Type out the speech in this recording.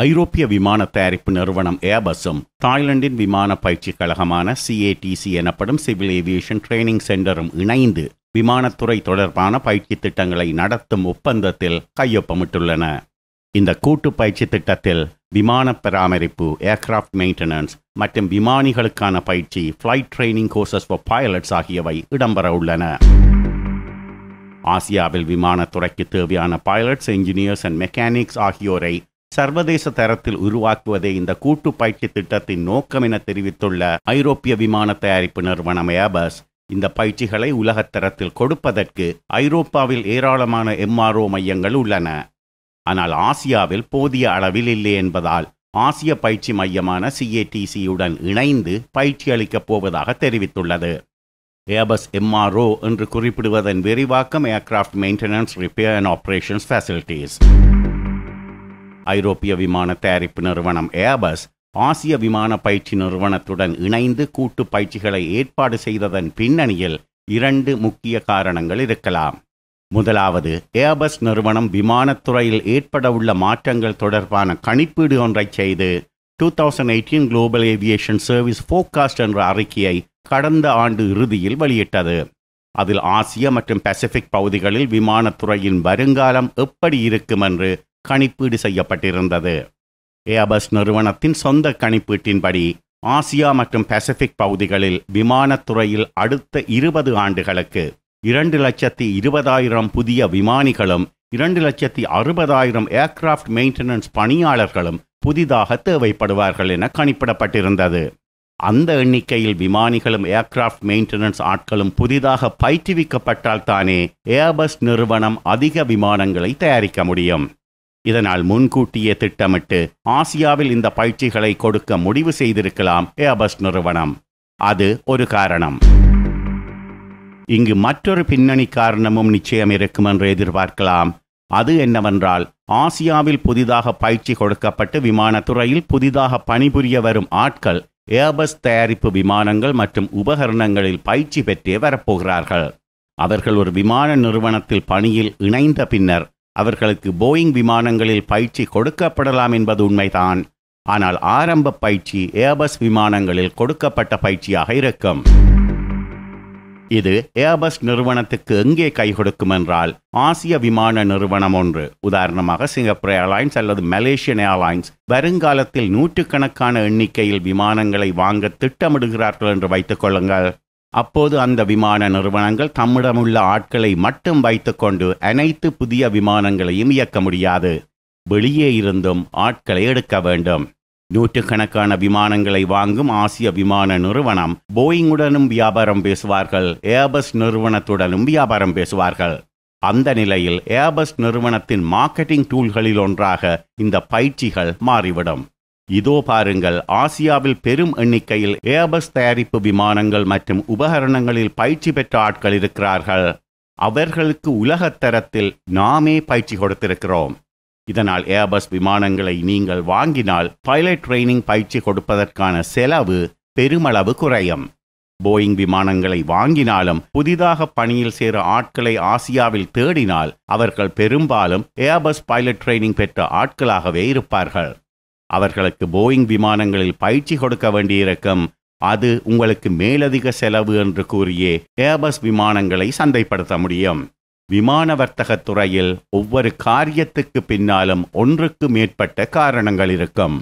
ஐரோப்பிய விமான தயாரிப்பு நிறுவனம் ஏர்பஸும் தாய்லாந்தின் விமான பயிற்சி கழகமான CATC எனப்படும் சிவில் ஏவியேஷன் ட்ரெய்னிங் சென்டரும் இணைந்து விமானத்துறை தொடர்பான பயிற்சி திட்டங்களை நடத்தும் ஒப்பந்தத்தில் கையொப்பமிட்டுள்ளன. இந்த கூட்டு பயிற்சி திட்டத்தில் விமான பராமரிப்பு, ஏர்கிராஃப்ட் மெயின்டெனன்ஸ் மற்றும் விமானிகளுக்கான பயிற்சி, flight training courses for pilots ஆகியவை இடம்பெற உள்ளன. ஆசியாவில் விமானத்துறைக்கு தேவையான பைலட்ஸ், என்ஜினியர்ஸ் அண்ட் மெக்கானிக்ஸ் ஆகியோரை சர்வதேச தரத்தில் உருவாக்குவதே இந்த கூட்டு பயிற்சி திட்டத்தின் நோக்கம் என தெரிவித்துள்ள ஐரோப்பிய விமான தயாரிப்பு நிறுவனம் ஏர்பஸ், இந்த பயிற்சிகளை உலகத்தரத்தில் கொடுப்பதற்கு ஐரோப்பாவில் ஏராளமான MRO மையங்கள் உள்ளன. ஆனால் ஆசியாவில் போதிய அளவில் இல்லை என்பதால் ஆசிய பயிற்சி மையமான CATC-யுடன் இணைந்து பயிற்சி அளிக்கப் போவதாக தெரிவித்துள்ளது. ஏர்பஸ் MRO என்று குறிப்பிடுவதன் விரிவாக்கம் aircraft maintenance, repair and operations facilities. ஐரோப்பிய விமான தயாரிப்பு நிறுவனம் ஏர்பஸ் ஆசிய விமான பயிற்சி நிறுவனத்துடன் இணைந்து கூட்டு பயிற்சிகளை ஏற்பாடு செய்ததன் பின்னணியில் 2 முக்கிய காரணங்கள் இருக்கலாம். முதலாவது, ஏர்பஸ் நிறுவனம் விமானத்துறையில் ஏற்படவுள்ள மாற்றங்கள் தொடர்பான கணிப்பீடு ஒன்றை செய்து 2018 குளோபல் ஏவியேஷன் சர்வீஸ் ஃபோர்காஸ்ட் என்ற அறிக்கையை கடந்த ஆண்டு இறுதியில் வெளியிட்டது. அதில் ஆசிய மற்றும் பசிபிக் பகுதிகளில் விமானத்துறையின் வருங்காலம் எப்படி இருக்கும் என்று கணிப்பீடு செய்யப்பட்டிருந்தது. ஏர்பஸ் நிறுவனத்தின் சொந்த கணிப்பீட்டின்படி ஆசியா மற்றும் பசிபிக் பகுதிகளில் விமானத்துறையில் அடுத்த 20 ஆண்டுகளுக்கு 2,20,000 புதிய விமானிகளும் 2,60,000 ஏர்கிராஃப்ட் மெயின்டெனன்ஸ் பணியாளர்களும் புதிதாக தேவைப்படுவார்கள் என கணிப்பிடப்பட்டிருந்தது. அந்த எண்ணிக்கையில் விமானிகளும் ஏர்கிராஃப்ட் மெயின்டெனன்ஸ் ஆட்களும் புதிதாக பயிற்றுவிக்கப்பட்டால் தானே ஏர்பஸ் நிறுவனம் அதிக விமானங்களை தயாரிக்க முடியும். இதனால் முன்கூட்டியே திட்டமிட்டு ஆசியாவில் இந்த பயிற்சிகளை கொடுக்க முடிவு செய்திருக்கலாம் ஏர்பஸ் நிறுவனம். அது ஒரு காரணம். இங்கு மற்றொரு பின்னணி காரணமும் நிச்சயம் இருக்கும் என்று எதிர்பார்க்கலாம். அது என்னவென்றால், ஆசியாவில் புதிதாக பயிற்சி கொடுக்கப்பட்டு விமானத்துறையில் புதிதாக பணிபுரிய வரும் ஆட்கள் ஏர்பஸ் தயாரிப்பு விமானங்கள் மற்றும் உபகரணங்களில் பயிற்சி பெற்றே வரப்போகிறார்கள். அவர்கள் ஒரு விமான நிறுவனத்தில் பணியில் இணைந்த பின்னர் அவர்களுக்கு போயிங் விமானங்களில் பயிற்சி கொடுக்கப்படலாம் என்பது உண்மைதான். ஆனால் ஆரம்ப பயிற்சி ஏர்பஸ் விமானங்களில் கொடுக்கப்பட்ட பயிற்சியாக இருக்கும். இது ஏர்பஸ் நிறுவனத்துக்கு எங்கே கை கொடுக்கும் என்றால், ஆசிய விமான நிறுவனம் ஒன்று, உதாரணமாக சிங்கப்பூர் ஏர்லைன்ஸ் அல்லது மலேசியன் ஏர்லைன்ஸ், வருங்காலத்தில் 100கணக்கான எண்ணிக்கையில் விமானங்களை வாங்க திட்டமிடுகிறார்கள் என்று வைத்துக் கொள்ளுங்கள். அப்போது அந்த விமான நிறுவனங்கள் தம்மிடமுள்ள ஆட்களை மட்டும் வைத்துக்கொண்டு அனைத்து புதிய விமானங்களையும் இயக்க முடியாது. வெளியே இருந்தும் ஆட்களை எடுக்க வேண்டும். 100கணக்கான விமானங்களை வாங்கும் ஆசிய விமான நிறுவனம் போயிங்குடனும் வியாபாரம் பேசுவார்கள், ஏர்பஸ் நிறுவனத்துடனும் வியாபாரம் பேசுவார்கள். அந்த நிலையில் ஏர்பஸ் நிறுவனத்தின் மார்க்கெட்டிங் டூல்களில் ஒன்றாக இந்த பயிற்சிகள் மாறிவிடும். இதோ பாருங்கள், ஆசியாவில் பெரும் எண்ணிக்கையில் ஏர்பஸ் தயாரிப்பு விமானங்கள் மற்றும் உபகரணங்களில் பயிற்சி பெற்ற ஆட்கள் இருக்கிறார்கள். அவர்களுக்கு உலகத்தரத்தில் நாமே பயிற்சி கொடுத்திருக்கிறோம். இதனால் ஏர்பஸ் விமானங்களை நீங்கள் வாங்கினால் பைலட் ட்ரைனிங் பயிற்சி கொடுப்பதற்கான செலவு பெருமளவு குறையும். போயிங் விமானங்களை வாங்கினாலும் புதிதாக பணியில் சேர ஆட்களை ஆசியாவில் தேடினால் அவர்கள் பெரும்பாலும் ஏர்பஸ் பைலட் ட்ரைனிங் பெற்ற ஆட்களாகவே இருப்பார்கள். அவர்களுக்கு போயிங் விமானங்களில் பயிற்சி கொடுக்க வேண்டியிருக்கும். அது உங்களுக்கு மேலதிக செலவு என்று கூறியே ஏர்பஸ் விமானங்களை சந்தைப்படுத்த முடியும். விமான வர்த்தகத் துறையில் ஒவ்வொரு காரியத்துக்கு பின்னாலும் ஒன்றுக்கு மேற்பட்ட காரணங்கள் இருக்கும்.